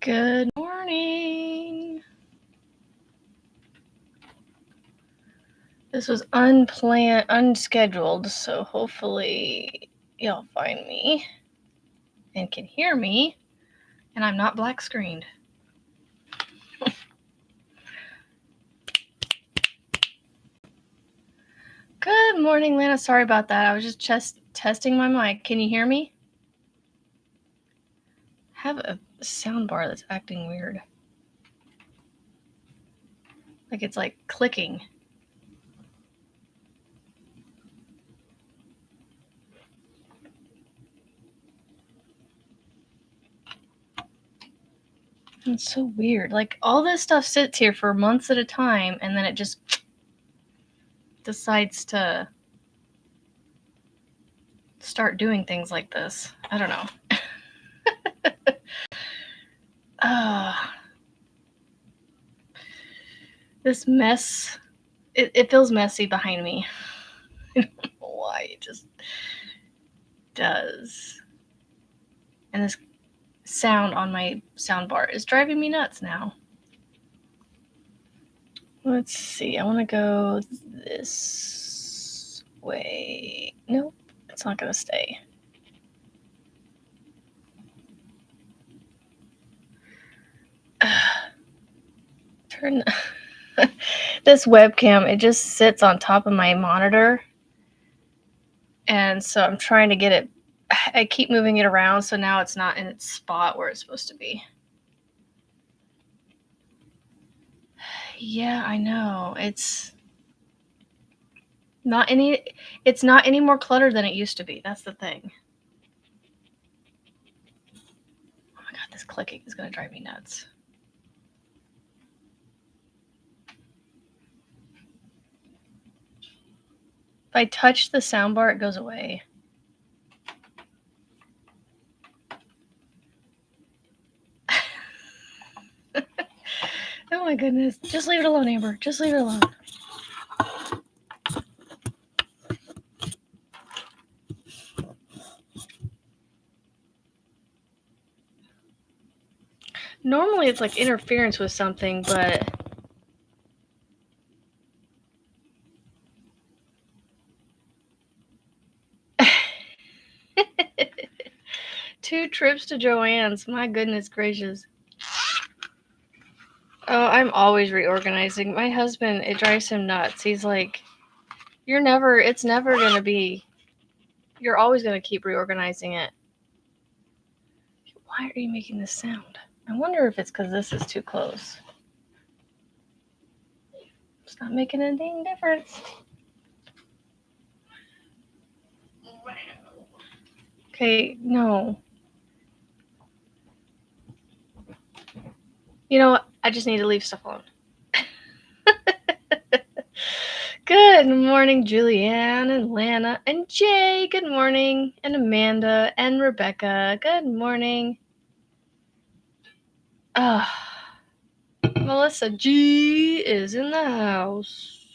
Good morning. This was unplanned, unscheduled, so hopefully y'all find me and can hear me, and I'm not black screened. Good morning, Lana. Sorry about that. I was just testing my mic. Can you hear me? I have a sound bar that's acting weird. Like it's like clicking. It's so weird. Like all this stuff sits here for months at a time, and then it just decides to start doing things like this. I don't know. This mess, it feels messy behind me. I don't know why, it just does. And this sound on my sound bar is driving me nuts now. Let's see, I want to go this way. Nope, it's not going to stay. Turn this webcam, it just sits on top of my monitor. And so I'm trying to get it, I keep moving it around, so now it's not in its spot where it's supposed to be. Yeah, I know. It's not any more cluttered than it used to be. That's the thing. Oh my god, this clicking is going to drive me nuts. If I touch the soundbar, it goes away. Oh my goodness. Just leave it alone, Amber. Just leave it alone. Normally it's like interference with something, but two trips to Joann's. My goodness gracious. Oh, I'm always reorganizing. My husband, it drives him nuts. He's like, it's never going to be, you're always going to keep reorganizing it. Why are you making this sound? I wonder if it's because this is too close. It's not making a dang difference. Okay, no. You know what? I just need to leave stuff alone. Good morning, Julianne and Lana and Jay. Good morning. And Amanda and Rebecca. Good morning. Melissa G is in the house.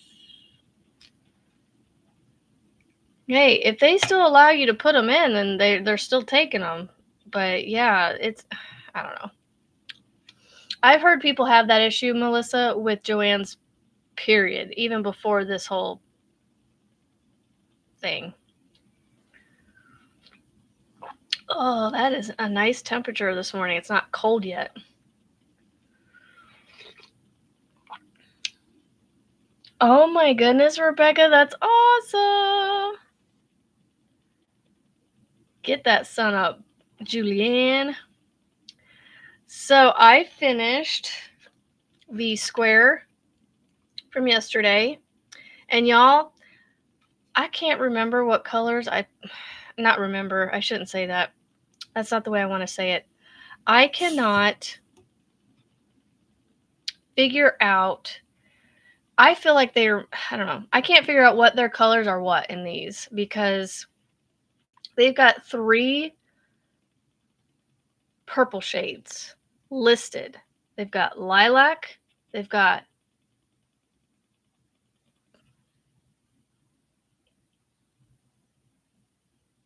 Hey, if they still allow you to put them in, then they're still taking them. But yeah, I don't know. I've heard people have that issue, Melissa, with Joann's period, even before this whole thing. Oh, that is a nice temperature this morning. It's not cold yet. Oh my goodness, Rebecca, that's awesome. Get that sun up, Julianne. So I finished the square from yesterday. And y'all, I can't remember what colors I shouldn't say that. That's not the way I want to say it. I cannot figure out, I feel like I don't know. I can't figure out what their colors are what in these, because they've got 3 purple shades listed. They've got lilac, they've got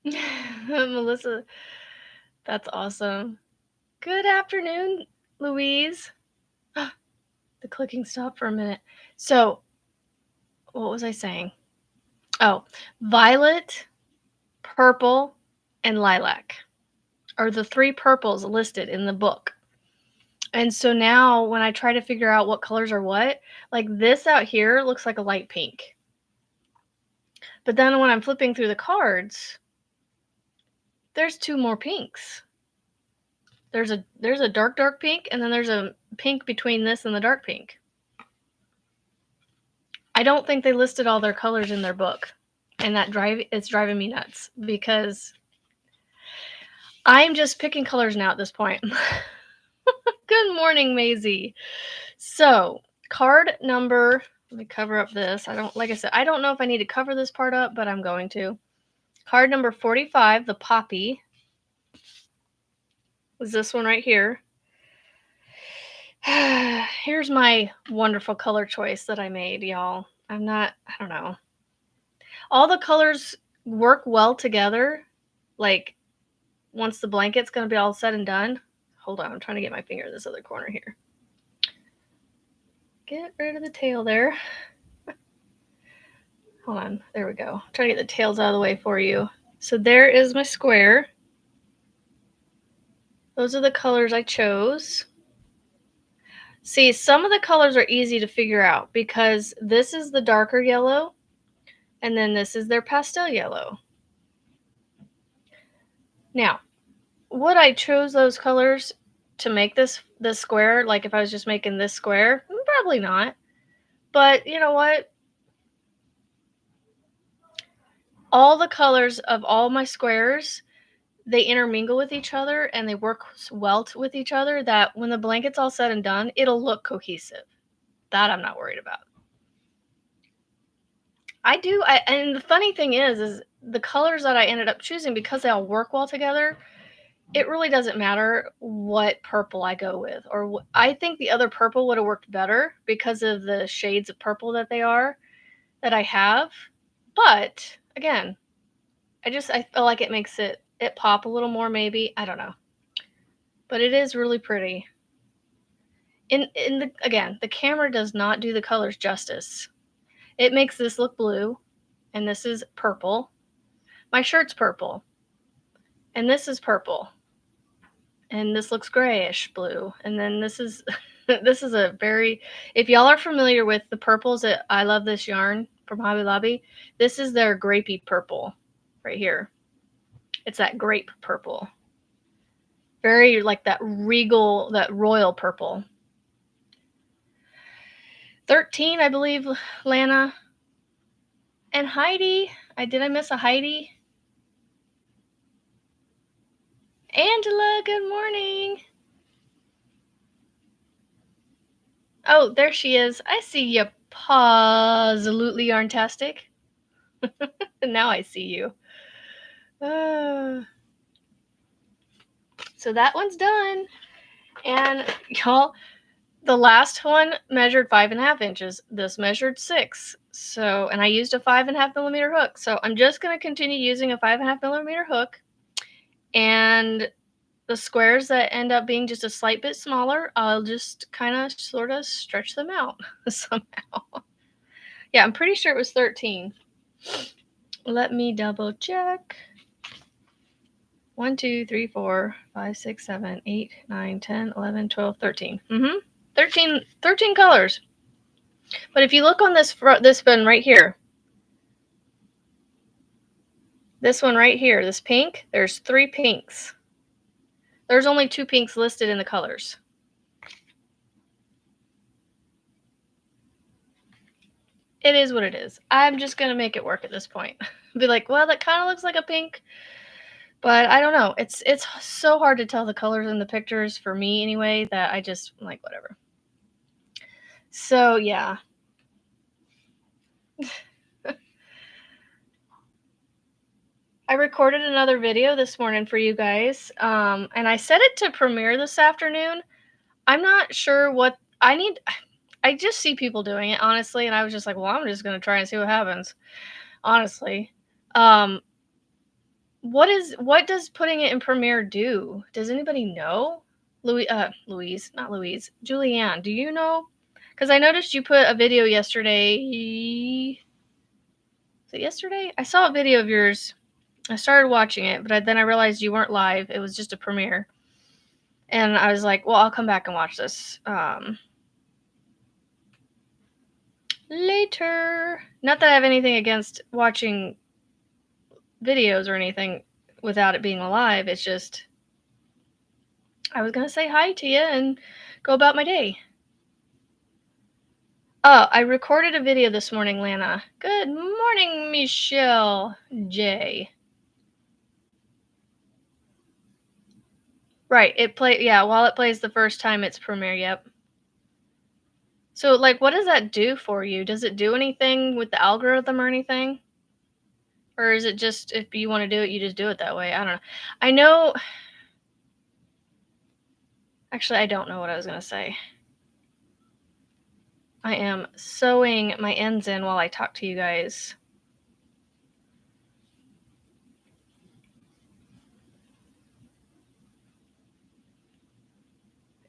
Melissa, that's awesome. Good afternoon, Louise. The clicking stopped for a minute. So, what was I saying? Oh, violet, purple, and lilac are the 3 purples listed in the book. And so now when I try to figure out what colors are what, like this out here looks like a light pink. But then when I'm flipping through the cards, there's 2 more pinks. There's a dark pink, and then there's a pink between this and the dark pink. I don't think they listed all their colors in their book, and it's driving me nuts because I'm just picking colors now at this point. Good morning, Maisie. So, card number, let me cover up this. Like I said, I don't know if I need to cover this part up, but I'm going to. Card number 45, the poppy, was this one right here. Here's my wonderful color choice that I made, y'all. I don't know. All the colors work well together. Like, once the blanket's going to be all said and done. Hold on, I'm trying to get my finger in this other corner here. Get rid of the tail there. Hold on, there we go. I'm trying to get the tails out of the way for you. So there is my square. Those are the colors I chose. See, some of the colors are easy to figure out because this is the darker yellow, and then this is their pastel yellow. Now, would I chose those colors to make this square, like if I was just making this square? Probably not. But you know what? All the colors of all my squares, they intermingle with each other and they work well with each other, that when the blanket's all said and done, it'll look cohesive. That I'm not worried about. And the funny thing is the colors that I ended up choosing, because they all work well together, it really doesn't matter what purple I go with. I think the other purple would have worked better because of the shades of purple that I have. But again, I feel like it makes it pop a little more, maybe. I don't know. But it is really pretty. Again, the camera does not do the colors justice. It makes this look blue, and this is purple. My shirt's purple, and this is purple, and this looks grayish blue, and then this is this is a very, if y'all are familiar with the purples at I Love This Yarn from Hobby Lobby, this is their grapey purple right here. It's that grape purple. Very like that regal, that royal purple. 13, I believe, Lana. And Heidi. Did I miss a Heidi? Angela, good morning. Oh, there she is. I see you, absolutely yarntastic. Now I see you. So that one's done. And y'all, the last one measured 5.5 inches. This measured 6. So, and I used a 5.5 millimeter hook. So I'm just going to continue using a 5.5 millimeter hook. And the squares that end up being just a slight bit smaller, I'll just kind of sort of stretch them out somehow. Yeah, I'm pretty sure it was 13. Let me double check. 1, 2, 3, 4, 5, 6, 7, 8, 9, 10, 11, 12, 13. 13 colors. But if you look on this one right here, this one right here, this pink, there's 3 pinks. There's only 2 pinks listed in the colors. It is what it is. I'm just going to make it work at this point. Be like, well, that kind of looks like a pink. But I don't know. It's so hard to tell the colors in the pictures, for me anyway, that I just like whatever. So yeah. I recorded another video this morning for you guys, and I set it to premiere this afternoon. I'm not sure what I need. I just see people doing it, honestly, and I was just like, well, I'm just going to try and see what happens, honestly. What does putting it in premiere do? Does anybody know? Louise, not Louise, Julianne, do you know? Because I noticed you put a video yesterday. Was it yesterday? I saw a video of yours. I started watching it, but then I realized you weren't live. It was just a premiere. And I was like, well, I'll come back and watch this later. Not that I have anything against watching videos or anything without it being live. It's just I was going to say hi to you and go about my day. Oh, I recorded a video this morning, Lana. Good morning, Michelle J. Right, while it plays the first time it's premiere, yep. So, like, what does that do for you? Does it do anything with the algorithm or anything? Or is it just, if you want to do it, you just do it that way? I don't know. I know... Actually, I don't know what I was going to say. I am sewing my ends in while I talk to you guys.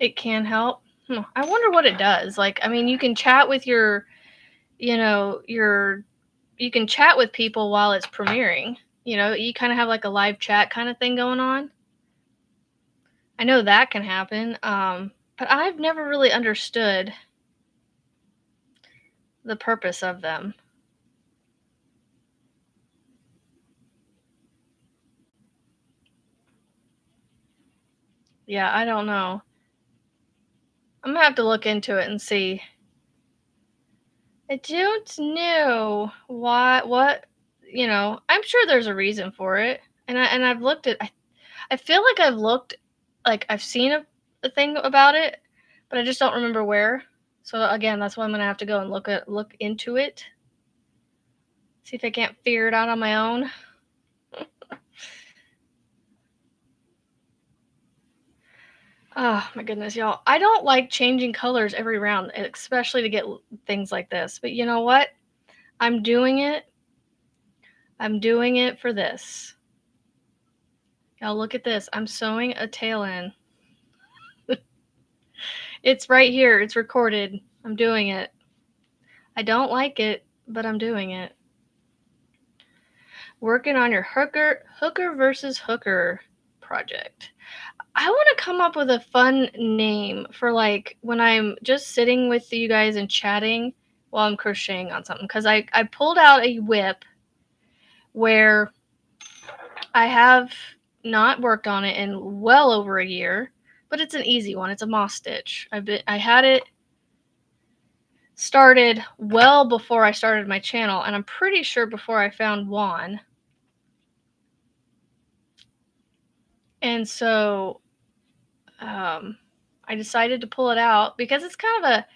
It can help. I wonder what it does. Like, I mean, you can chat with you can chat with people while it's premiering. You kind of have like a live chat kind of thing going on. I know that can happen. But I've never really understood the purpose of them. Yeah, I don't know. I'm gonna have to look into it and see. I don't know what I'm sure there's a reason for it. And I've looked at I feel like I've seen a thing about it, but I just don't remember where. So again, that's why I'm gonna have to go and look into it. See if I can't figure it out on my own. Oh my goodness, y'all. I don't like changing colors every round, especially to get things like this. But you know what? I'm doing it. I'm doing it for this. Y'all look at this. I'm sewing a tail in. It's right here. It's recorded. I'm doing it. I don't like it, but I'm doing it. Working on your hooker versus hooker project. I want to come up with a fun name for like when I'm just sitting with you guys and chatting while I'm crocheting on something. Because I pulled out a whip where I have not worked on it in well over a year, but it's an easy one. It's a moss stitch. I had it started well before I started my channel, and I'm pretty sure before I found Juan. And so I decided to pull it out because it's kind of a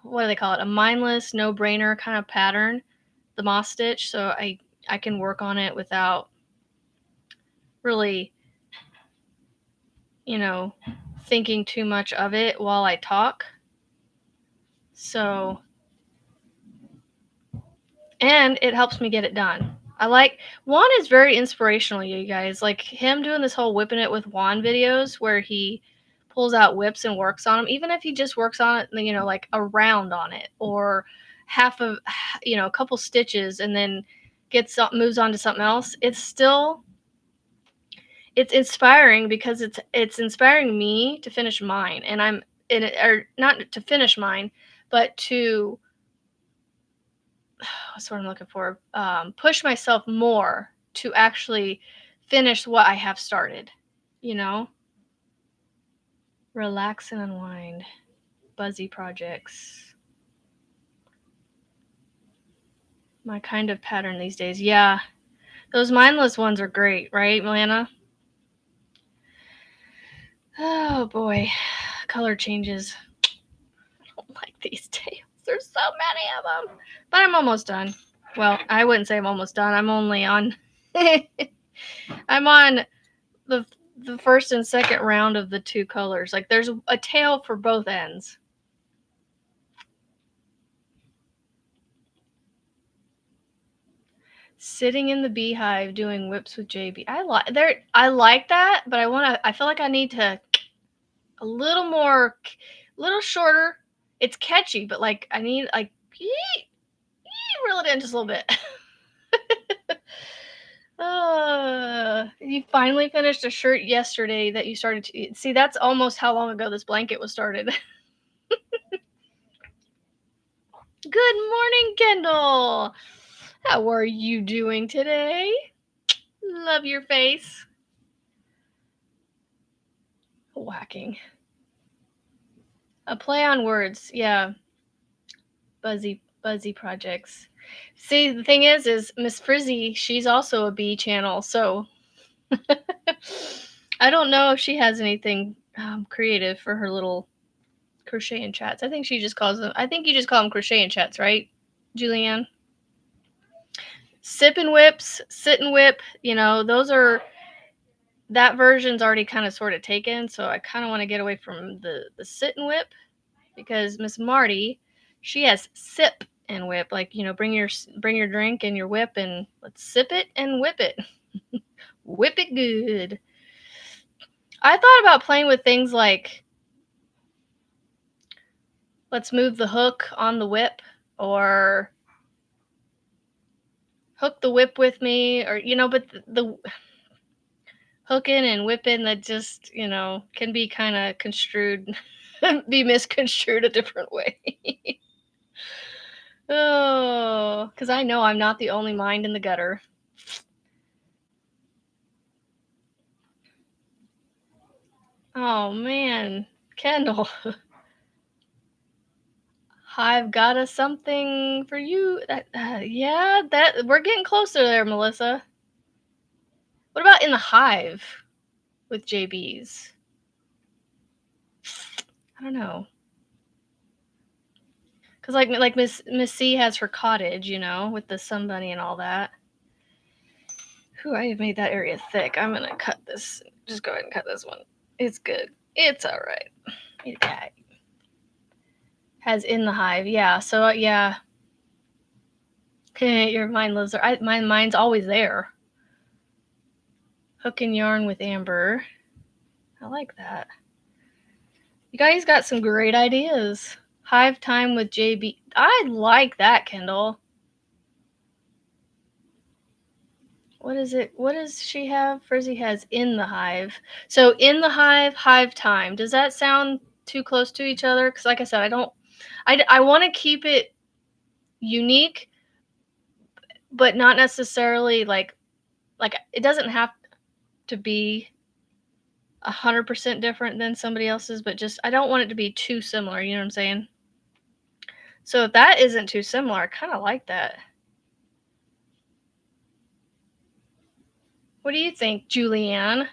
what do they call it? A mindless, no-brainer kind of pattern, the moss stitch. So I can work on it without really, thinking too much of it while I talk. So, and it helps me get it done. Juan is very inspirational, you guys. Like him doing this whole whipping it with Juan videos where he pulls out whips and works on them, even if he just works on it, like a round on it or half of, a couple stitches and then moves on to something else. It's inspiring because it's inspiring me to finish mine, and I'm in it, or not to finish mine, but to what's what I'm looking for, push myself more to actually finish what I have started, relax and unwind, buzzy projects, my kind of pattern these days. Yeah, those mindless ones are great, right, Milana? Oh boy, color changes. I don't like these tails. There's so many of them, but I'm almost done. Well, I wouldn't say I'm almost done. I'm only on I'm on the first and second round of the two colors. Like there's a tail for both ends. Sitting in the beehive doing whips with JB. I like that, but I feel like I need to a little more, little shorter. It's catchy, but like I need like reel it in just a little bit. You finally finished a shirt yesterday that you started to see. That's almost how long ago this blanket was started. Good morning, Kendall. How are you doing today? Love your face. Whacking. A play on words, yeah. Buzzy projects. See, the thing is Miss Frizzy, she's also a B channel, so I don't know if she has anything creative for her little crochet and chats. I think she just calls them. I think you just call them crochet and chats, right, Julianne? Sip and whips, sit and whip. You know, those are, that version's already kind of sort of taken. So I kind of want to get away from the sit and whip, because Miss Marty, she has sip and whip. Like, you know, bring your drink and your whip and let's sip it and whip it. Whip it good. I thought about playing with things like, let's move the hook on the whip, or hook the whip with me, or, you know, but the hooking and whipping, that just, you know, can be kind of construed, be misconstrued a different way. Oh, because I know I'm not the only mind in the gutter. Oh man, Kendall. I've got a something for you. That yeah, that we're getting closer there, Melissa. What about in the hive with JBs? I don't know. Cause like Miss C has her cottage, you know, with the sun bunny and all that. Whew, I have made that area thick. I'm gonna cut this. Just go ahead and cut this one. It's good. It's all right. Okay. Has in the hive, yeah. So yeah, your mind lives there. My mind's always there. Hook and yarn with Amber. I like that. You guys got some great ideas. Hive time with JB. I like that, Kendall. What is it? What does she have? Frizzy has in the hive. So in the hive, hive time. Does that sound too close to each other? Because like I said, I want to keep it unique, but not necessarily like it doesn't have to be 100% different than somebody else's, but just I don't want it to be too similar. You know what I'm saying? So if that isn't too similar, I kind of like that. What do you think, Julianne?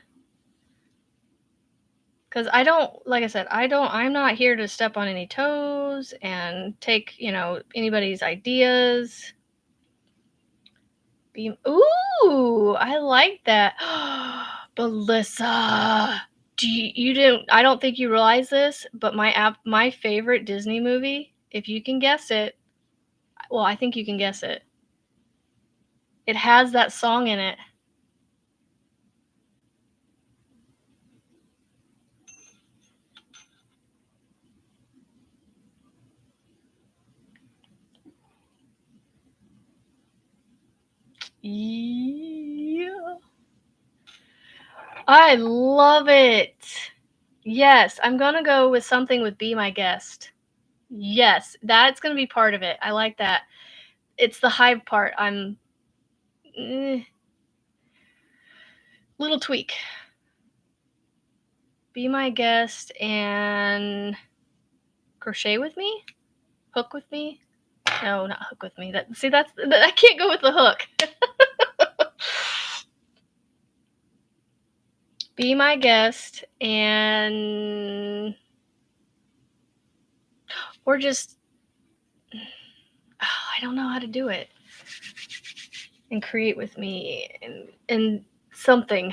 Because I don't, like I said, I'm not here to step on any toes and take, you know, anybody's ideas. Ooh, I like that. Melissa, you didn't, I don't think you realize this, but my favorite Disney movie, if you can guess it, well, I think you can guess it. It has that song in it. Yeah. I love it. Yes, I'm going to go with something with Be My Guest. Yes, that's going to be part of it. I like that. It's the hive part. I'm little tweak. Be My Guest and crochet with me? Hook with me? No, not hook with me. I can't go with the hook. Be My Guest and or just I don't know how to do it. And create with me and something.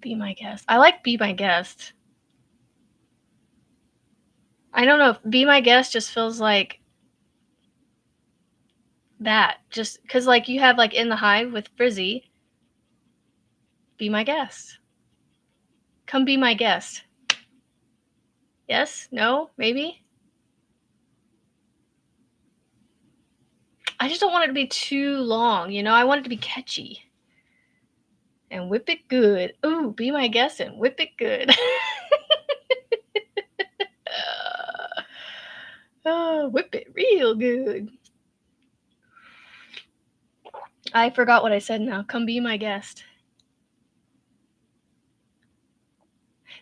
Be My Guest. I like Be My Guest. I don't know. Be My Guest just feels like that. Just because, like, you have, like, In the Hive with Frizzy. Be My Guest. Come be my guest. Yes? No? Maybe? I just don't want it to be too long, you know? I want it to be catchy. And whip it good. Ooh, be my guest and whip it good. Whip it real good. I forgot what I said now. Come be my guest.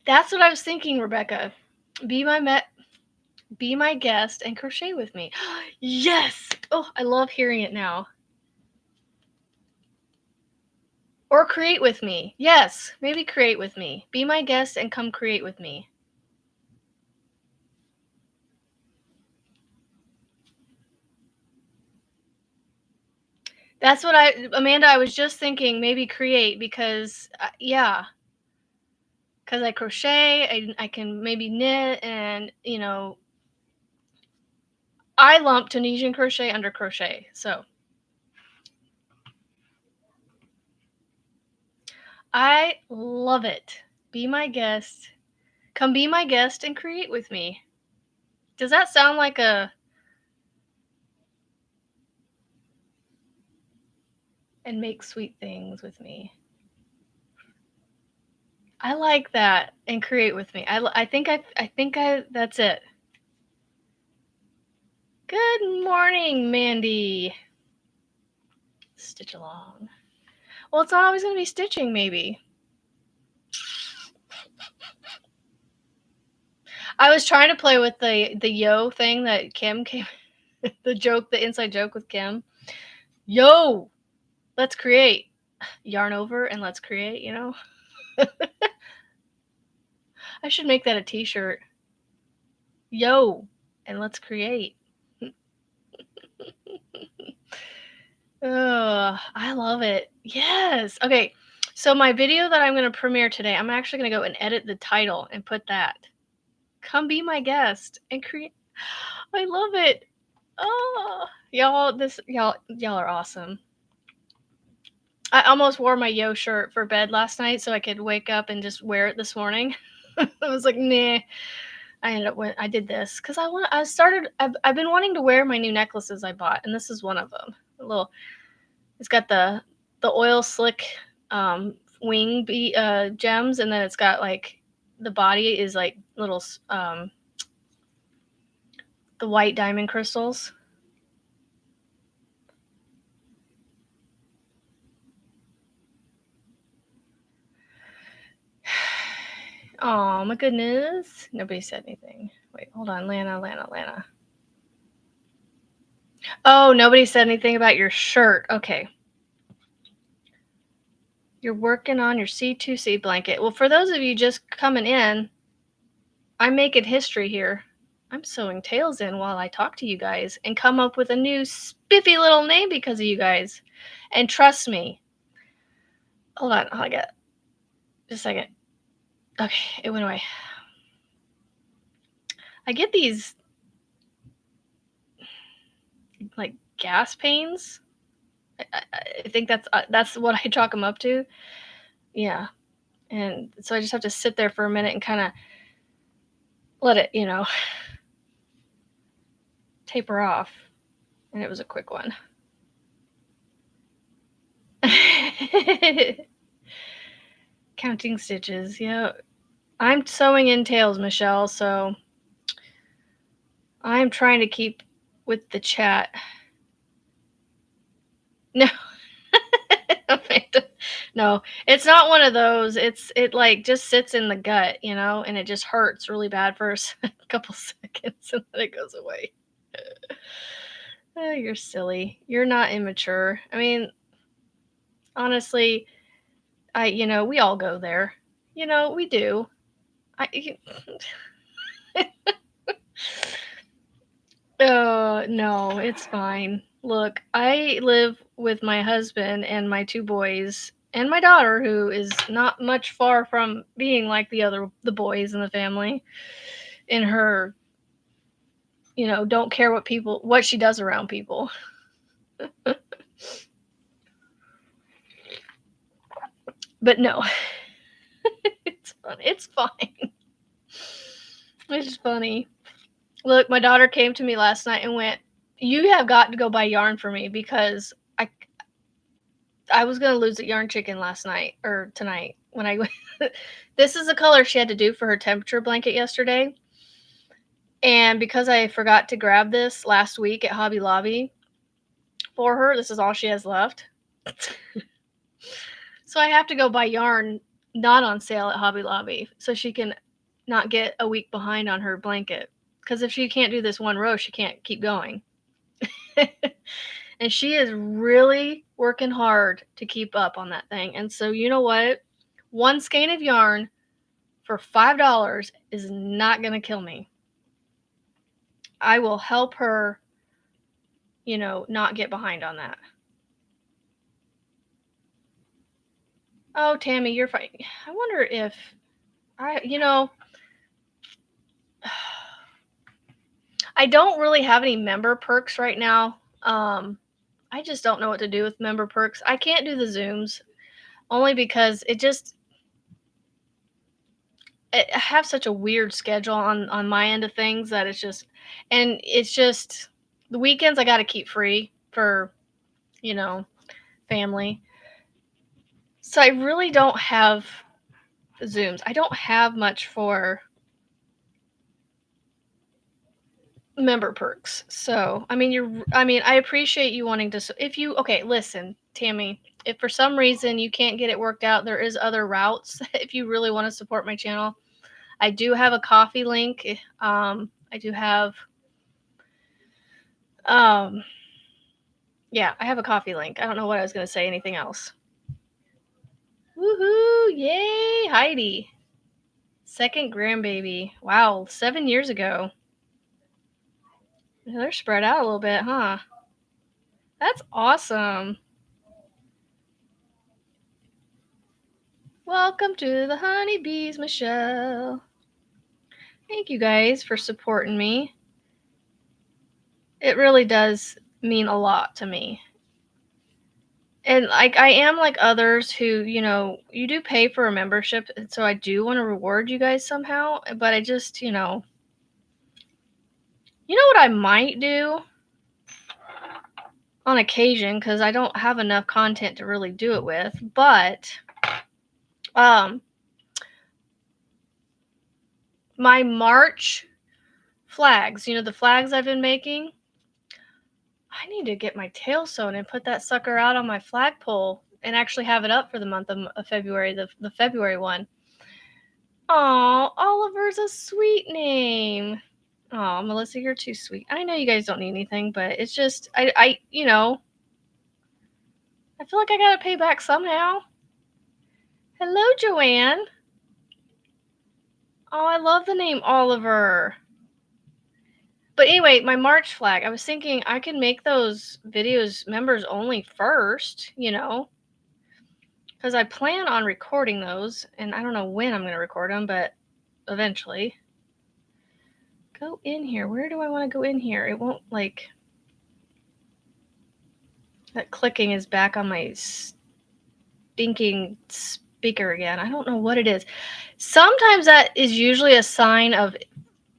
That's what I was thinking, Rebecca. Be my guest and crochet with me. Yes! Oh, I love hearing it now. Or create with me. Yes, maybe create with me. Be my guest and come create with me. That's what Amanda, I was just thinking maybe create because, yeah. Because I crochet, I can maybe knit and, you know, I lump Tunisian crochet under crochet, so. I love it. Be my guest. Come be my guest and create with me. Does that sound like a... And make sweet things with me. I like that. And create with me. I think that's it. Good morning, Mandy. Stitch along. Well, it's not always going to be stitching, maybe. I was trying to play with the yo thing that Kim came... the inside joke with Kim. Yo! Let's create. Yarn over and let's create, you know? I should make that a t-shirt. Yo! And let's create. Oh, I love it. Yes. Okay. So my video that I'm going to premiere today, I'm actually going to go and edit the title and put that. Come be my guest and create. I love it. Oh, y'all are awesome. I almost wore my yo shirt for bed last night so I could wake up and just wear it this morning. I was like, nah. I did this because I've been wanting to wear my new necklaces I bought, and this is one of them. It's got the oil slick wing gems, and then it's got like the body is like little the white diamond crystals. Oh my goodness. Nobody said anything. Wait, hold on. Lana. Oh, nobody said anything about your shirt. Okay. You're working on your C2C blanket. Well, for those of you just coming in, I'm making history here. I'm sewing tails in while I talk to you guys and come up with a new spiffy little name because of you guys. And trust me. Hold on. I got just a second. Okay, it went away. I get these like gas pains. I think that's what I chalk them up to. Yeah. And so I just have to sit there for a minute and kind of let it, you know, taper off. And it was a quick one. Counting stitches. Yeah. I'm sewing in tails, Michelle, so I'm trying to keep with the chat. No. No, it's not one of those. It like just sits in the gut, you know, and it just hurts really bad for a couple seconds and then it goes away. Oh, you're silly. You're not immature. I mean, honestly, we all go there. You know, we do. Oh, no, it's fine. Look, I live with my husband and my 2 boys and my daughter, who is not much far from being like the boys in the family in her, don't care what she does around people. But no, it's It's fine. It's funny. Look, my daughter came to me last night and went, "You have got to go buy yarn for me because I was gonna lose at Yarn Chicken last night or tonight when I went." This is the color she had to do for her temperature blanket yesterday. And because I forgot to grab this last week at Hobby Lobby for her, this is all she has left. So I have to go buy yarn not on sale at Hobby Lobby so she can not get a week behind on her blanket. Because if she can't do this one row, she can't keep going. And she is really working hard to keep up on that thing. And so you know what? One skein of yarn for $5 is not going to kill me. I will help her, not get behind on that. Oh, Tammy, you're fine. I wonder if I don't really have any member perks right now. I just don't know what to do with member perks. I can't do the Zooms only because I have such a weird schedule on my end of things that it's just the weekends I got to keep free for, family. So I really don't have Zooms. I don't have much for member perks. So, I appreciate you wanting to, okay, listen, Tammy, if for some reason you can't get it worked out, there is other routes. If you really want to support my channel, I do have a coffee link. I do have, yeah, I have a coffee link. I don't know what I was going to say, anything else. Woohoo! Yay, Heidi. Second grandbaby. Wow, 7 years ago. They're spread out a little bit, huh? That's awesome. Welcome to the honeybees, Michelle. Thank you guys for supporting me. It really does mean a lot to me. And I am like others who, you do pay for a membership, and so I do want to reward you guys somehow, but I just, what I might do on occasion, because I don't have enough content to really do it with, but my March flags, the flags I've been making, I need to get my tail sewn and put that sucker out on my flagpole and actually have it up for the month of February, the February one. Oh, Oliver's a sweet name. Oh, Melissa, you're too sweet. I know you guys don't need anything, but it's just, I feel like I gotta pay back somehow. Hello, Joanne. Oh, I love the name Oliver. But anyway, my March flag, I was thinking I could make those videos members only first, because I plan on recording those, and I don't know when I'm going to record them, but eventually. Go in here. Where do I want to go in here? It won't, that clicking is back on my stinking speaker again. I don't know what it is. Sometimes that is usually a sign of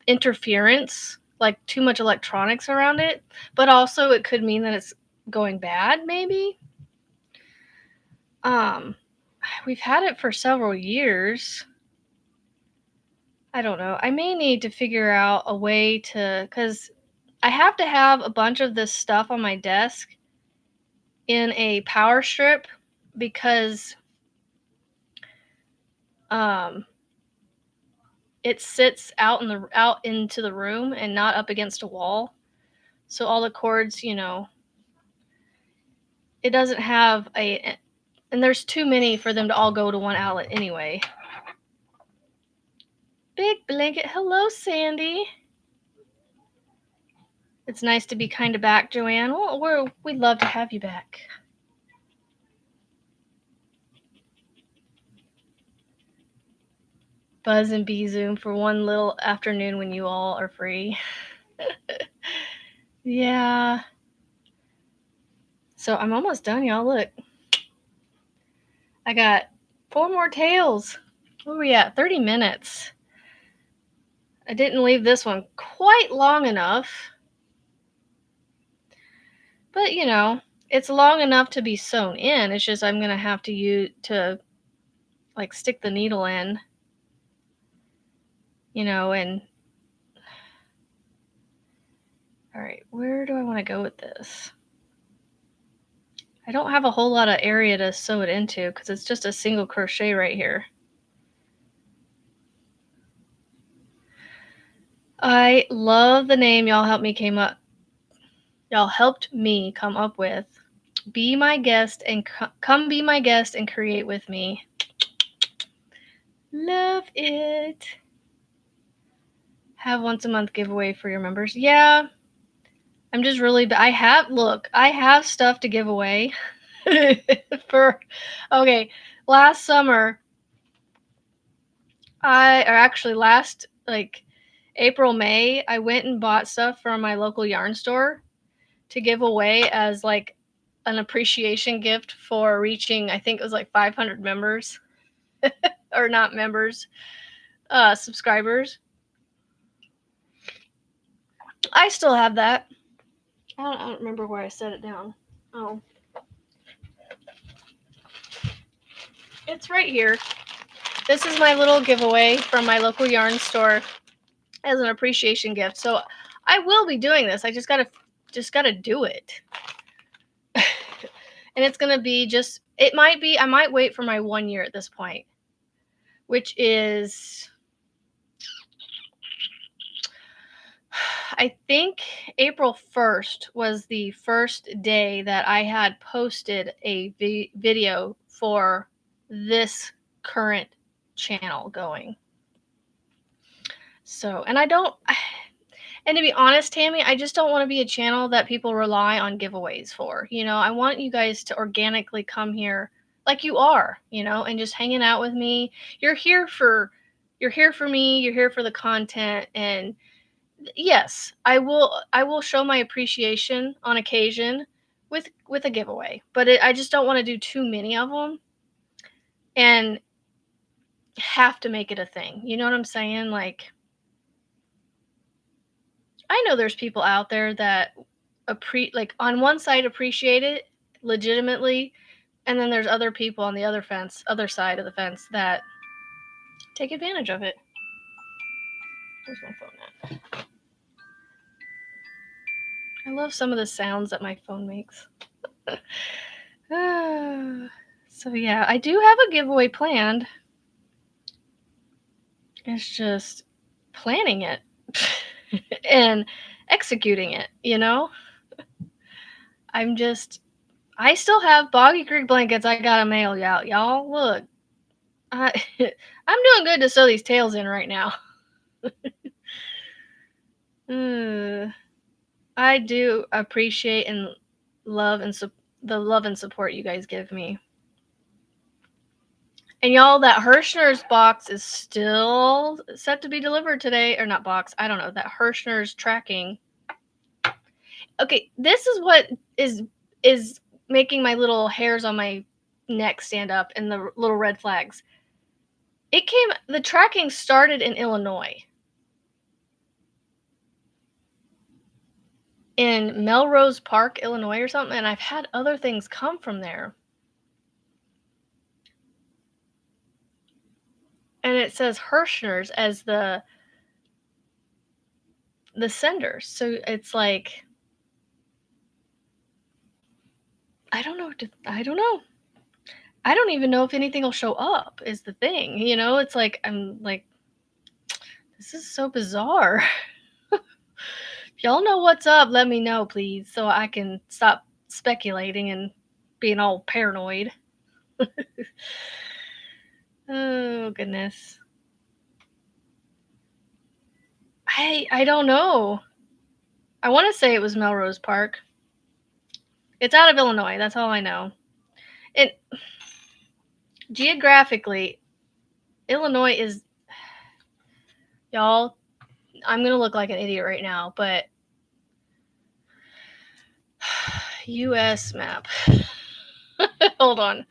interference, like too much electronics around it, but also it could mean that it's going bad, maybe. We've had it for several years. I don't know. I may need to figure out a way because I have to have a bunch of this stuff on my desk in a power strip because it sits out into the room and not up against a wall. So all the cords, it doesn't have and there's too many for them to all go to one outlet anyway. Big blanket. Hello, Sandy. It's nice to be kind of back, Joanne. Well, we'd love to have you back. Buzz and Bee Zoom for one little afternoon when you all are free. Yeah. So I'm almost done, y'all. Look. I got 4 more tails. where are we at? 30 minutes. I didn't leave this one quite long enough. But, you know, it's long enough to be sewn in. It's just I'm going to have to like stick the needle in, you know, and all right, where do I want to go with this? I don't have a whole lot of area to sew it into because it's just a single crochet right here. I love the name y'all helped me come up with. Be my guest and come be my guest and create with me. Love it. Have once a month giveaway for your members. Yeah. I'm just really I have stuff to give away. Okay, last summer last like April, May, I went and bought stuff from my local yarn store to give away as like an appreciation gift for reaching, I think it was like 500 members. Or not members, subscribers. I still have that. I don't remember where I set it down. Oh. It's right here. This is my little giveaway from my local yarn store as an appreciation gift. So I will be doing this. I just gotta do it. And it's gonna be I might wait for my 1 year at this point, which is, I think April 1st was the first day that I had posted a video for this current channel going. So, and to be honest, Tammy, I just don't want to be a channel that people rely on giveaways for. You know, I want you guys to organically come here like you are, you know, and just hanging out with me. You're here for me, you're here for the content, and yes, I will show my appreciation on occasion with a giveaway. But I just don't want to do too many of them and have to make it a thing. You know what I'm saying? Like, I know there's people out there that on one side appreciate it legitimately, and then there's other people on the other side of the fence that take advantage of it. Where's my phone at? I love some of the sounds that my phone makes. So yeah, I do have a giveaway planned. It's just planning it and executing it, you know? I still have Boggy Creek blankets I gotta mail out, y'all. Look, I'm doing good to sew these tails in right now. I do appreciate and love the love and support you guys give me. And y'all, that Hirschner's box is still set to be delivered today. Or not box, I don't know. That Hirschner's tracking. Okay, this is what is making my little hairs on my neck stand up and the little red flags. The tracking started in Illinois. In Melrose Park, Illinois or something, and I've had other things come from there. And it says Hirschner's as the sender. So it's like, I don't know. I don't even know if anything will show up is the thing. You know, it's like, I'm like, this is so bizarre. If y'all know what's up, let me know, please, so I can stop speculating and being all paranoid. Oh, goodness. I don't know. I want to say it was Melrose Park. It's out of Illinois. That's all I know. Geographically, Illinois is... Y'all, I'm going to look like an idiot right now, but... U.S. map. Hold on.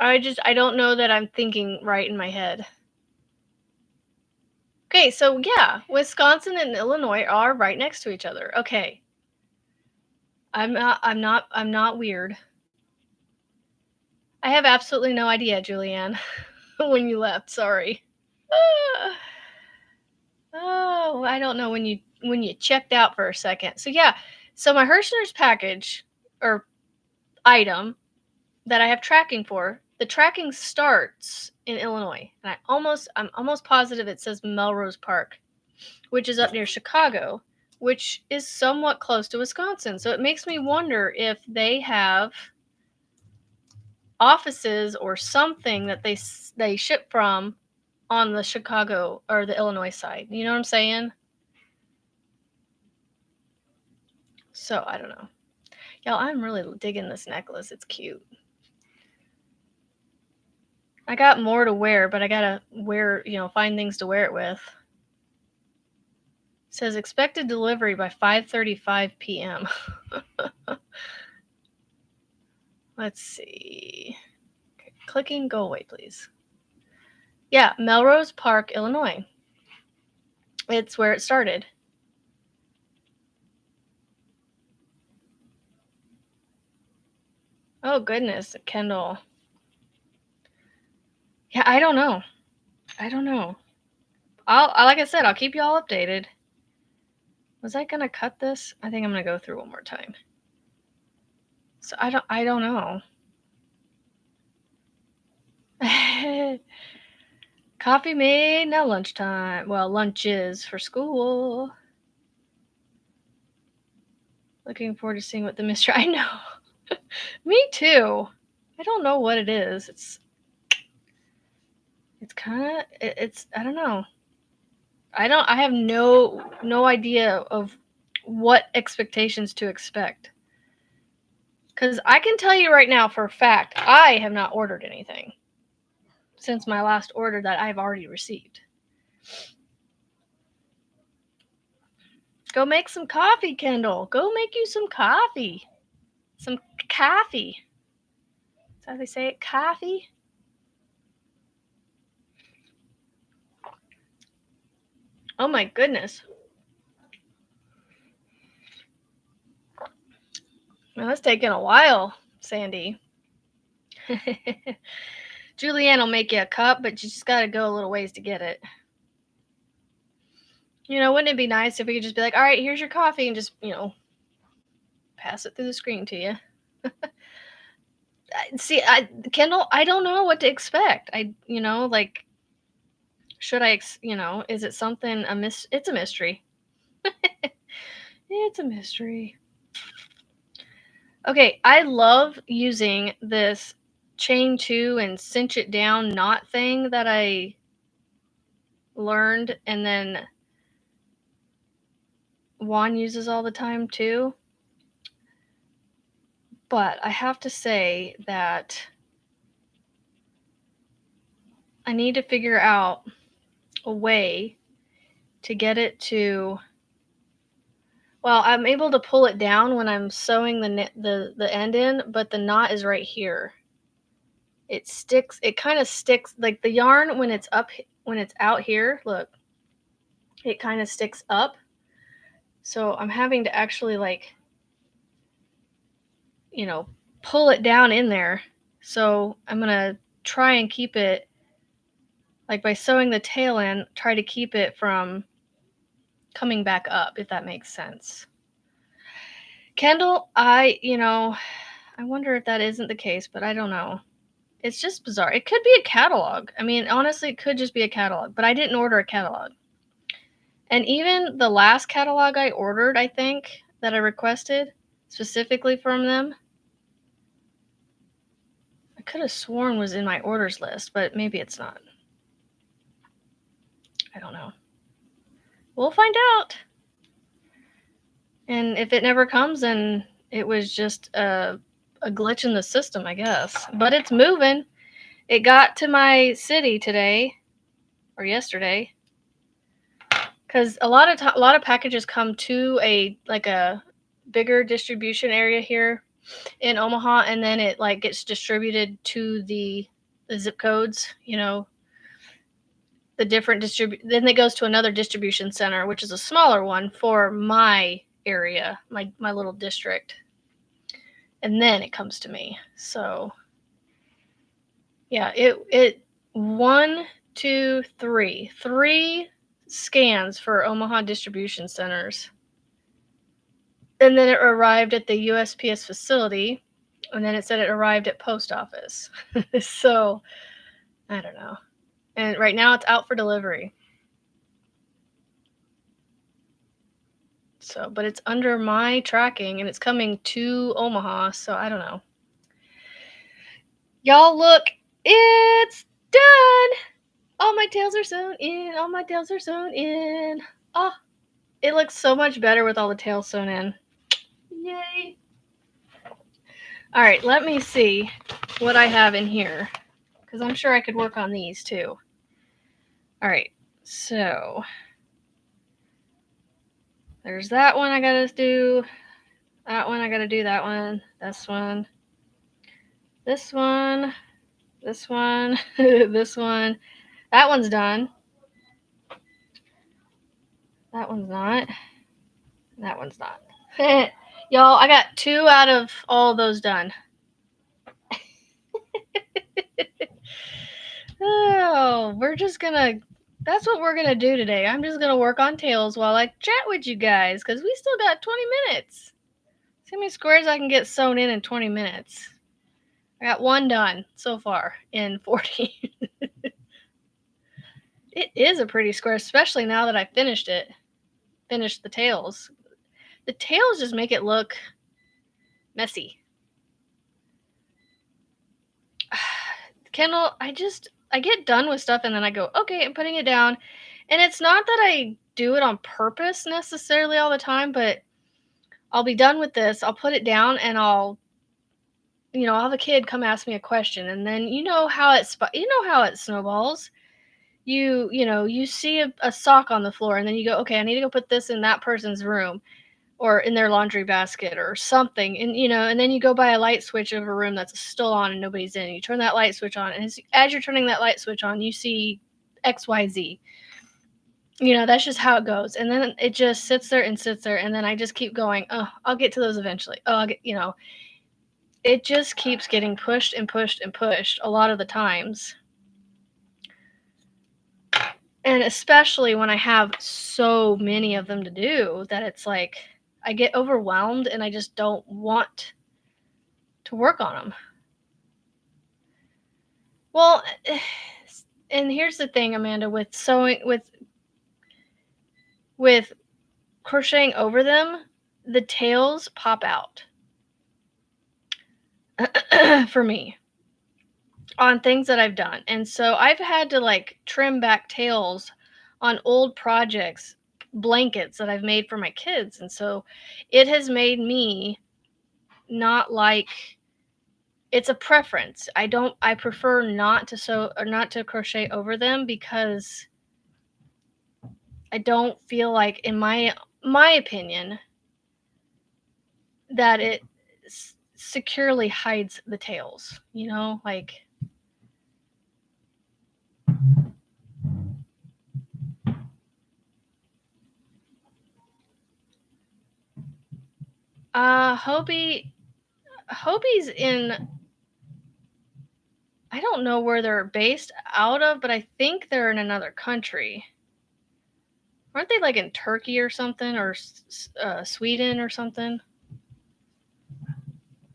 I don't know that I'm thinking right in my head. Okay, so yeah, Wisconsin and Illinois are right next to each other. Okay. I'm not weird. I have absolutely no idea, Julianne, when you left. Sorry. Oh, I don't know when you checked out for a second. So yeah, so my Hirschner's package or item that I have tracking for, the tracking starts in Illinois, and I'm almost positive it says Melrose Park, which is up near Chicago, which is somewhat close to Wisconsin. So it makes me wonder if they have offices or something that they ship from on the Chicago or the Illinois side. You know what I'm saying? So I don't know. Y'all, I'm really digging this necklace. It's cute. I got more to wear, but I gotta wear, find things to wear it with. It says expected delivery by 5:35 p.m. Let's see. Okay, clicking, go away, please. Yeah, Melrose Park, Illinois. It's where it started. Oh, goodness, Kendall. Yeah, I don't know. Like I said, I'll keep you all updated. Was I gonna cut this? I think I'm gonna go through one more time. So I don't know. Coffee made, now lunchtime. Well, lunch is for school. Looking forward to seeing what the mystery. I know. Me too. I don't know what it is. It's kind of it's I don't know. I have no idea of what expectations to expect. Cuz I can tell you right now for a fact, I have not ordered anything since my last order that I've already received. Go make some coffee, Kendall. Go make you some coffee. Some coffee. Is that how they say it? Coffee? Oh my goodness. Well, that's taking a while, Sandy. Julianne will make you a cup, but you just got to go a little ways to get it. Wouldn't it be nice if we could just be like, all right, here's your coffee, and just, pass it through the screen to you? See, Kendall, I don't know what to expect. Should I, is it something, it's a mystery. It's a mystery. Okay, I love using this chain 2 and cinch it down knot thing that I learned, and then Juan uses all the time too. But I have to say that I need to figure out a way to get it to, well, I'm able to pull it down when I'm sewing the end in, but the knot is right here. It kind of sticks, like the yarn when it's out here, look, it kind of sticks up. So I'm having to actually pull it down in there. So I'm going to try and keep it, like by sewing the tail in, try to keep it from coming back up, if that makes sense. Kendall, I wonder if that isn't the case, but I don't know. It's just bizarre. It could be a catalog. I mean, honestly, it could just be a catalog, but I didn't order a catalog. And even the last catalog I ordered, I think, that I requested specifically from them, I could have sworn was in my orders list, but maybe it's not. I don't know. We'll find out. And if it never comes, then it was just a glitch in the system, I guess. But it's moving. It got to my city today or yesterday, because a lot of packages come to a bigger distribution area here in Omaha, and then it like gets distributed to the zip codes, the different then it goes to another distribution center, which is a smaller one for my area, my little district. And then it comes to me. So yeah, it 1, 2, 3. 3 scans for Omaha distribution centers. And then it arrived at the USPS facility, and then it said it arrived at post office. So I don't know. And right now it's out for delivery. So, but it's under my tracking and it's coming to Omaha, so I don't know. Y'all look, it's done! All my tails are sewn in, all my tails are sewn in. Oh, it looks so much better with all the tails sewn in. Yay! All right, let me see what I have in here, because I'm sure I could work on these too. All right, so there's that one I gotta do. That one I gotta do. That one. This one. This one. This one. This one. That one's done. That one's not. That one's not. Y'all, I got 2 out of all those done. Oh, that's what we're gonna do today. I'm just gonna work on tails while I chat with you guys, because we still got 20 minutes. See how many squares I can get sewn in 20 minutes. I got 1 done so far in 40. It is a pretty square, especially now that I finished it. Finished the tails. The tails just make it look messy. Kendall, I get done with stuff and then I go, okay, I'm putting it down. And it's not that I do it on purpose necessarily all the time, but I'll be done with this. I'll put it down and I'll have a kid come ask me a question. And then you know how it snowballs. You see a sock on the floor and then you go, okay, I need to go put this in that person's room or in their laundry basket or something. And, and then you go by a light switch of a room that's still on and nobody's in. You turn that light switch on, and as you're turning that light switch on, you see XYZ. That's just how it goes. And then it just sits there, and then I just keep going, oh, I'll get to those eventually. Oh, I'll get, it just keeps getting pushed and pushed and pushed a lot of the times. And especially when I have so many of them to do that it's like I get overwhelmed and I just don't want to work on them. Well, and here's the thing, Amanda, with sewing, with crocheting over them, the tails pop out for me on things that I've done. And so I've had to trim back tails on old projects, blankets that I've made for my kids. And so it has made me not like, it's a preference. I prefer not to sew or not to crochet over them because I don't feel like, in my opinion, that it securely hides the tails, Hobie's in, I don't know where they're based out of, but I think they're in another country. Aren't they in Turkey or something, or Sweden or something?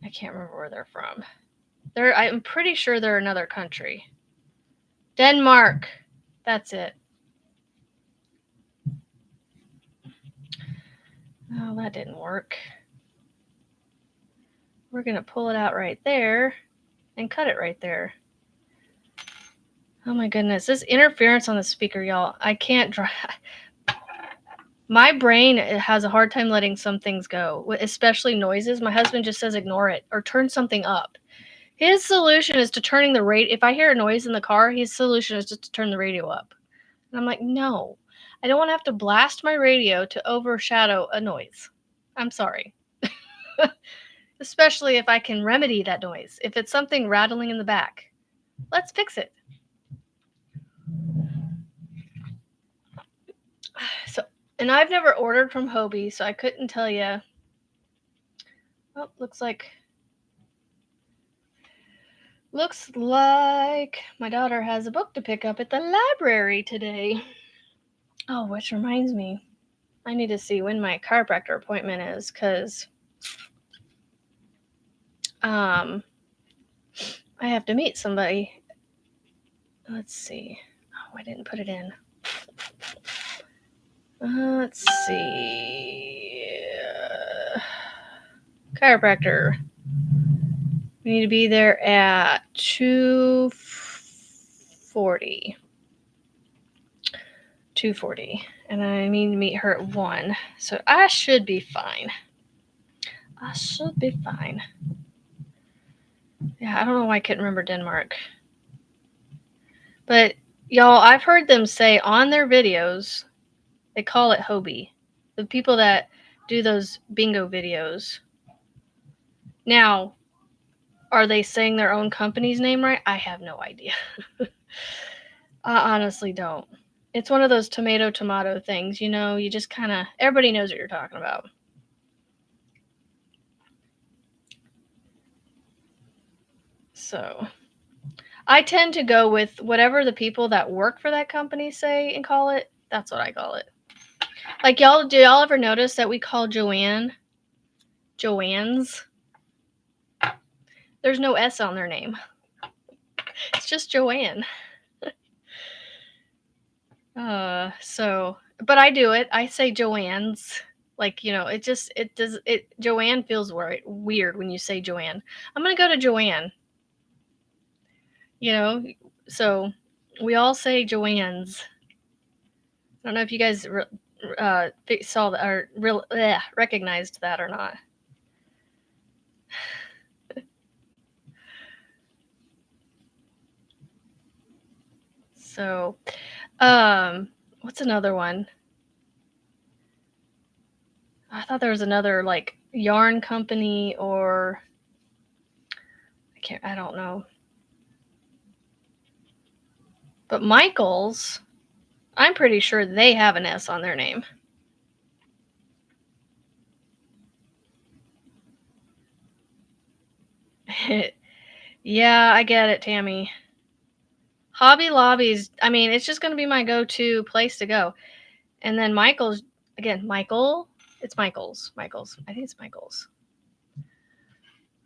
I can't remember where they're from. I'm pretty sure they're another country. Denmark. That's it. Oh, that didn't work. We're going to pull it out right there and cut it right there. Oh my goodness. This interference on the speaker, y'all. I can't drive. My brain has a hard time letting some things go, especially noises. My husband just says ignore it or turn something up. His solution is to turning the radio. If I hear a noise in the car, his solution is just to turn the radio up. And I'm like, no, I don't want to have to blast my radio to overshadow a noise. I'm sorry. especially if I can remedy that noise. If it's something rattling in the back, let's fix it. So, and I've never ordered from Hobie, so I couldn't tell you. Oh, looks like my daughter has a book to pick up at the library today. Oh, which reminds me, I need to see when my chiropractor appointment is, because I have to meet somebody. Let's see. Oh, I didn't put it in. Let's see. Chiropractor. We need to be there at 2:40. 2:40. And I need to meet her at 1. So I should be fine. Yeah, I don't know why I couldn't remember Denmark. But, y'all, I've heard them say on their videos, they call it Hobie. The people that do those bingo videos. Now, are they saying their own company's name right? I have no idea. I honestly don't. It's one of those tomato things, you know, you just kind of, everybody knows what you're talking about. So, I tend to go with whatever the people that work for that company say and call it. That's what I call it. Like, do y'all ever notice that we call Joanne's? There's no S on their name. It's just Joanne. But I do it. I say Joanne's. Like, you know, Joanne feels weird when you say Joanne. I'm going to go to Joanne. You know, so we all say Joanne's. I don't know if you guys saw that or recognized that or not. So, what's another one? I thought there was another, like, yarn company, or I don't know. But Michael's, I'm pretty sure they have an S on their name. Yeah, I get it, Tammy. Hobby Lobby's, I mean, it's just going to be my go-to place to go. And then Michael's, again, it's Michael's. I think it's Michael's.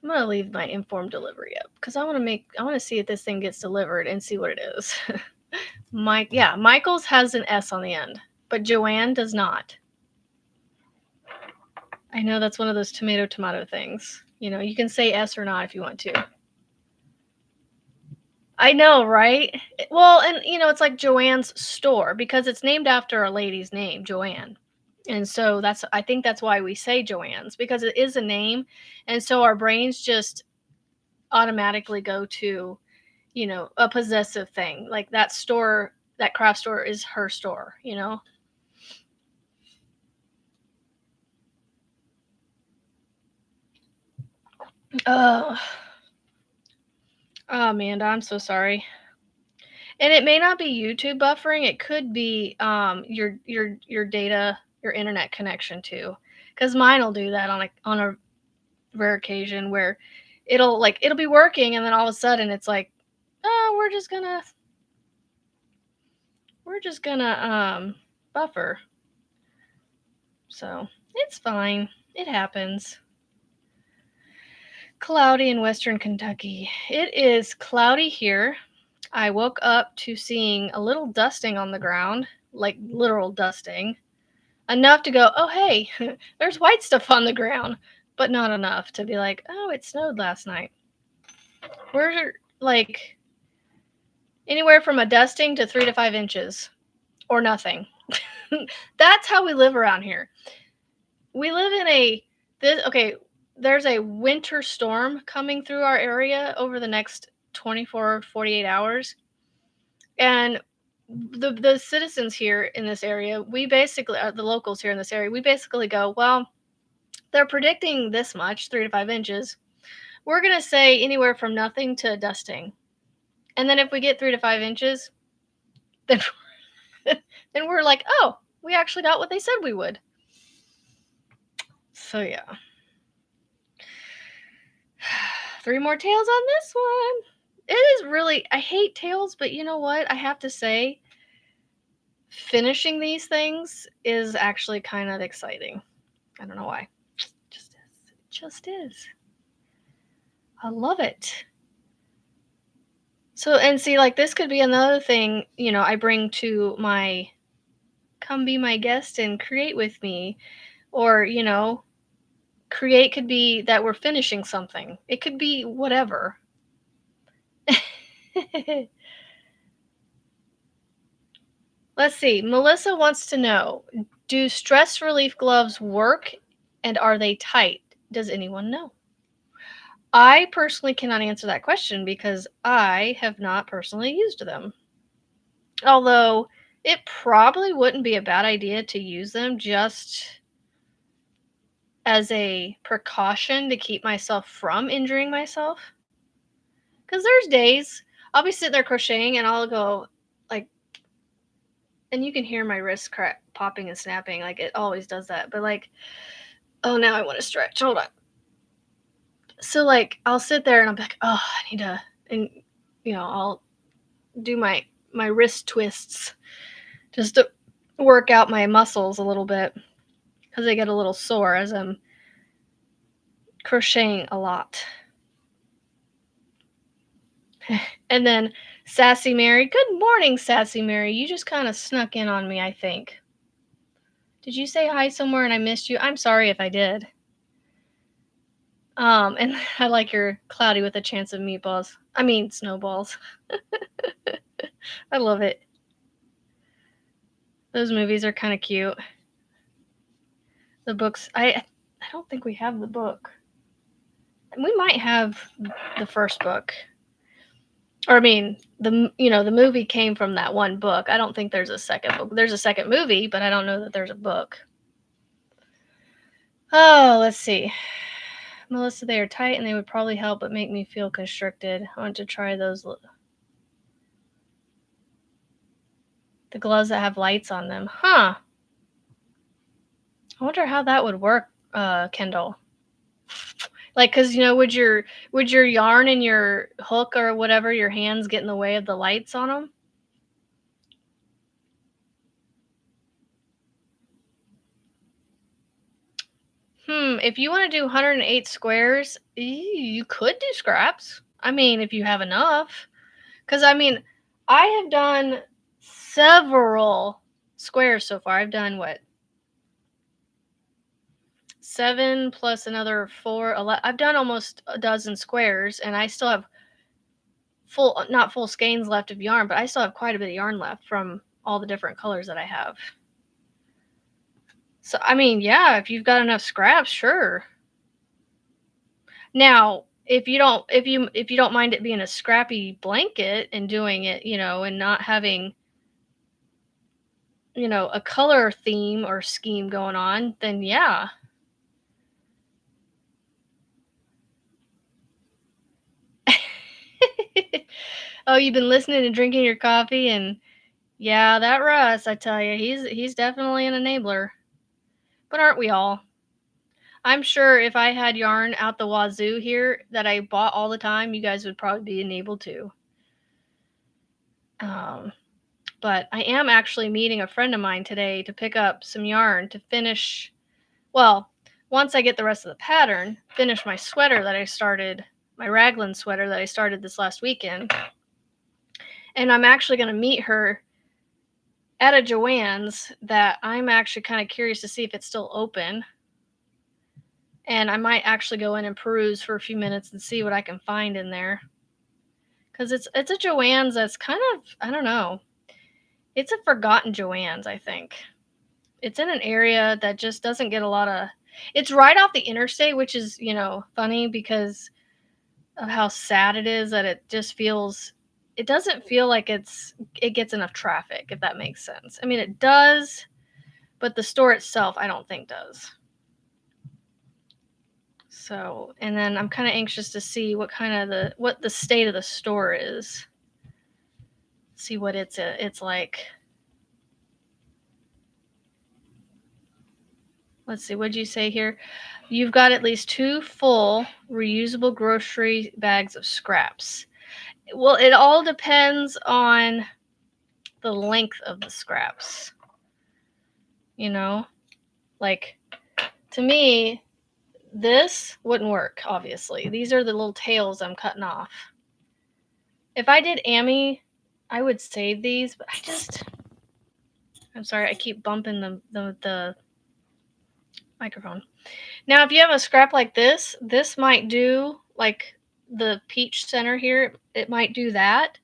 I'm going to leave my informed delivery up because I want to see if this thing gets delivered and see what it is. Michael's has an S on the end, but Joanne does not. I know that's one of those tomato things. You know, you can say S or not if you want to. I know, right? Well, and, you know, it's like Joanne's store because it's named after a lady's name, Joanne. And so I think that's why we say Joanne's, because it is a name. And so our brains just automatically go to, you know, a possessive thing. Like that store, that craft store is her store, you know? Oh, Amanda, I'm so sorry. And it may not be YouTube buffering. It could be your data, your internet connection too, because mine will do that on a rare occasion where it'll be working and then all of a sudden it's like, oh, we're just gonna buffer. So it's fine. It happens. Cloudy in Western Kentucky. It is cloudy here. I woke up to seeing a little dusting on the ground, like literal dusting. Enough to go, oh, hey, there's white stuff on the ground, but not enough to be like, oh, it snowed last night. We're like anywhere from a dusting to 3 to 5 inches or nothing. That's how we live around here. We live in there's a winter storm coming through our area over the next 24, 48 hours. And the citizens here in this area, we basically, the locals here in this area, we basically go, well, they're predicting this much, 3 to 5 inches. We're going to say anywhere from nothing to dusting. And then if we get 3 to 5 inches, then then we're like, oh, we actually got what they said we would. So yeah. 3 more tails on this one. It is really, I hate tails, but you know what? I have to say, finishing these things is actually kind of exciting. I don't know why. It just is. It just is. I love it. So, and see, like, this could be another thing, I bring to my come be my guest and create with me. Or, create could be that we're finishing something. It could be whatever. Let's see. Melissa wants to know, do stress relief gloves work and are they tight? Does anyone know? I personally cannot answer that question because I have not personally used them. Although it probably wouldn't be a bad idea to use them just as a precaution to keep myself from injuring myself. Because there's days I'll be sitting there crocheting and I'll go like, and you can hear my wrist popping and snapping. Like it always does that. But like, oh, now I want to stretch. Hold on. So like, I'll sit there and I'll be like, oh, I need to, and I'll do my wrist twists just to work out my muscles a little bit because they get a little sore as I'm crocheting a lot. And then Sassy Mary, good morning, Sassy Mary. You just kind of snuck in on me, I think. Did you say hi somewhere and I missed you? I'm sorry if I did. And I like your cloudy with a chance of meatballs. I mean, snowballs. I love it. Those movies are kind of cute. The books, I don't think we have the book. We might have the first book. Or I mean, the movie came from that one book. I don't think there's a second book. There's a second movie, but I don't know that there's a book. Oh, let's see. Melissa, they are tight and they would probably help but make me feel constricted. I want to try those. The gloves that have lights on them. Huh. I wonder how that would work, Kendall. Like, cause would your yarn and your hook or whatever, your hands get in the way of the lights on them? If you want to do 108 squares, you could do scraps. I mean, if you have enough. Because, I mean, I have done several squares so far. I've done, 7 plus another 4, 11. I've done almost a dozen squares, and I still have not full skeins left of yarn, but I still have quite a bit of yarn left from all the different colors that I have. So, I mean, yeah, if you've got enough scraps, sure. Now, if you don't mind it being a scrappy blanket and doing it, and not having, a color theme or scheme going on, then yeah. Oh, you've been listening and drinking your coffee, and yeah, that Russ, I tell you, he's definitely an enabler. But aren't we all? I'm sure if I had yarn out the wazoo here that I bought all the time, you guys would probably be enabled too. But I am actually meeting a friend of mine today to pick up some yarn to finish, well, once I get the rest of the pattern, finish my sweater that I started, my raglan sweater that I started this last weekend. And I'm actually going to meet her at a Joann's that I'm actually kind of curious to see if it's still open. And I might actually go in and peruse for a few minutes and see what I can find in there. Because it's a Joann's that's kind of, I don't know. It's a forgotten Joann's, I think. It's in an area that just doesn't get a lot of... It's right off the interstate, which is, funny because of how sad it is that it just feels... It doesn't feel like it gets enough traffic, if that makes sense. I mean, it does, but the store itself, I don't think does. So, and then I'm kind of anxious to see what the state of the store is. See what it's like. Let's see, what'd you say here? You've got at least 2 full reusable grocery bags of scraps. Well, it all depends on the length of the scraps. You know? Like, to me, this wouldn't work, obviously. These are the little tails I'm cutting off. If I did Amy, I would save these, but I'm sorry, I keep bumping the microphone. Now, if you have a scrap like this might do, like the peach center here, it might do that,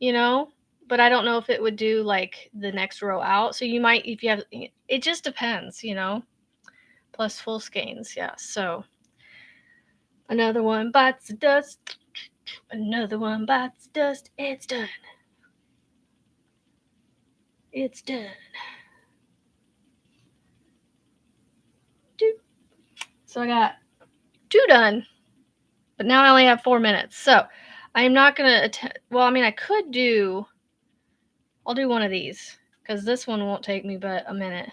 you know, but I don't know if it would do like the next row out. So you might, if you have, it just depends, you know, plus full skeins. Yeah. So another one bites the dust. Another one bites the dust. It's done. It's done. So I got 2 done, but now I only have 4 minutes. So I'm not going to well, I mean, I'll do one of these because this one won't take me but a minute.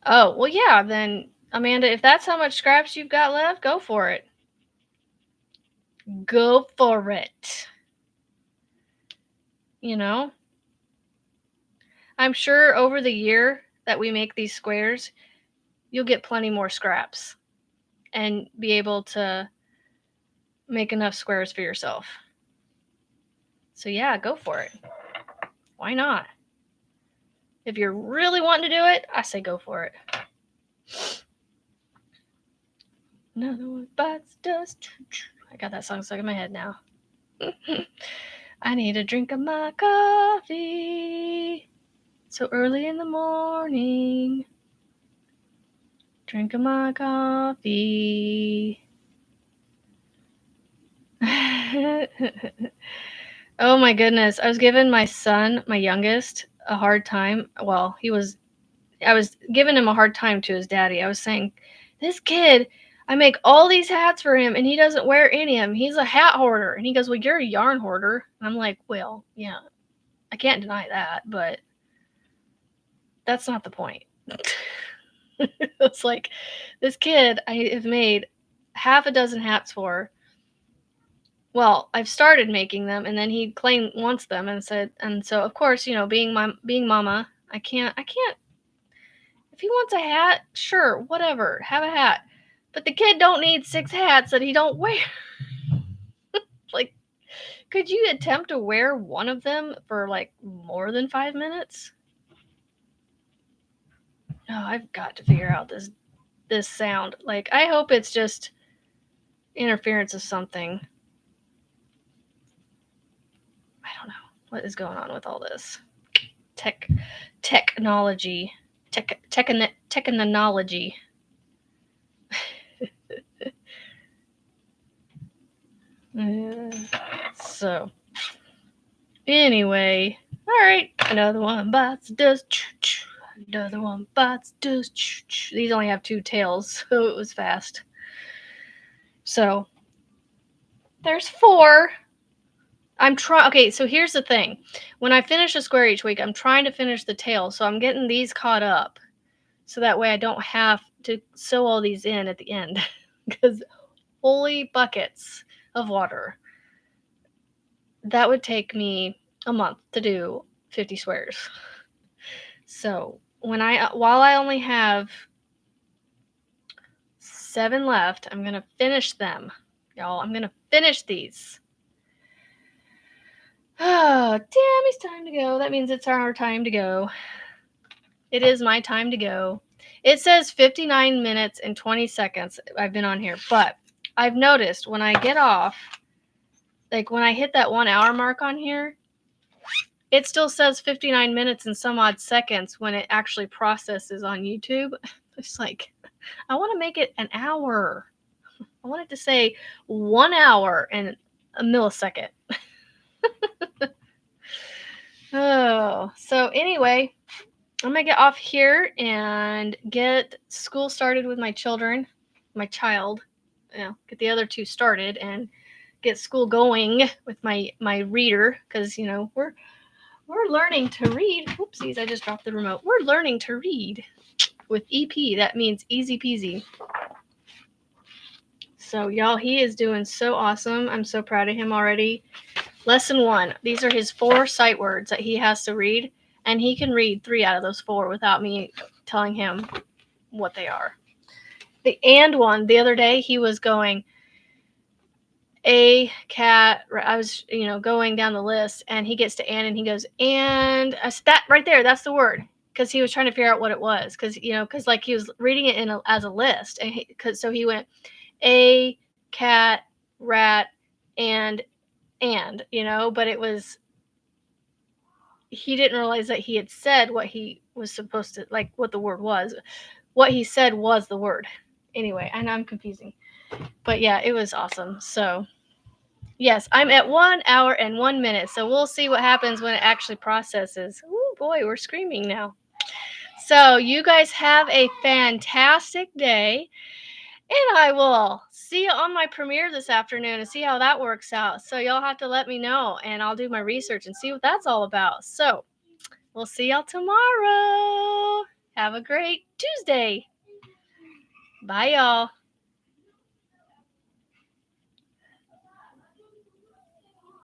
Oh, well, yeah, then, Amanda, if that's how much scraps you've got left, go for it. Go for it. You know? I'm sure over the year that we make these squares, you'll get plenty more scraps and be able to make enough squares for yourself. So yeah, go for it. Why not? If you're really wanting to do it, I say go for it. Another one bites dust. I got that song stuck in my head now. I need a drink of my coffee so early in the morning. Drink of my coffee. Oh my goodness. I was giving my son, my youngest, a hard time. Well, I was giving him a hard time to his daddy. I was saying, this kid, I make all these hats for him and he doesn't wear any of them. He's a hat hoarder. And he goes, well, you're a yarn hoarder. And I'm like, well, yeah, I can't deny that, but that's not the point. It's like, this kid I have made half a dozen hats for. Well, I've started making them, and then he claimed wants them and said, and so of course, you know, being mama, I can't. If he wants a hat, sure, whatever, have a hat. But the kid don't need 6 hats that he don't wear. Like, could you attempt to wear one of them for like more than 5 minutes? Oh, I've got to figure out this sound. Like, I hope it's just interference of something. I don't know what is going on with all this technology. Technology. So, anyway, all right, another one bites dust. Another one bites dust. These only have 2 tails, so it was fast. So, there's 4. Okay, so here's the thing. When I finish a square each week, I'm trying to finish the tail, so I'm getting these caught up. So that way I don't have to sew all these in at the end. Because holy buckets of water. That would take me a month to do 50 squares. So while I only have 7 left, I'm going to finish them. Y'all, I'm going to finish these. Oh, damn, it's time to go. That means it's our time to go. It is my time to go. It says 59 minutes and 20 seconds I've been on here, but I've noticed when I get off, like when I hit that 1 hour mark on here, it still says 59 minutes and some odd seconds when it actually processes on YouTube. It's like, I want to make it an hour. I want it to say 1 hour and a millisecond. Oh, so anyway, I'm going to get off here and get school started with my children, my child, get the other two started and get school going with my reader, because, we're learning to read. Whoopsies, I just dropped the remote. We're learning to read with EP. That means easy peasy. So, y'all, he is doing so awesome. I'm so proud of him already. Lesson 1. These are his 4 sight words that he has to read, and he can read 3 out of those 4 without me telling him what they are. The and one, the other day, he was going, a cat. I was, going down the list, and he gets to and he goes, and that right there, that's the word. Because he was trying to figure out what it was. Because like he was reading it as a list, and so he went, a cat, rat, and but it was, he didn't realize that he had said what he was supposed to, like what the word was. What he said was the word. Anyway, I know I'm confusing. But yeah, it was awesome. So yes, I'm at 1 hour and 1 minute. So we'll see what happens when it actually processes. Oh boy, we're screaming now. So you guys have a fantastic day. And I will see you on my premiere this afternoon and see how that works out. So y'all have to let me know, and I'll do my research and see what that's all about. So we'll see y'all tomorrow. Have a great Tuesday. Bye, y'all.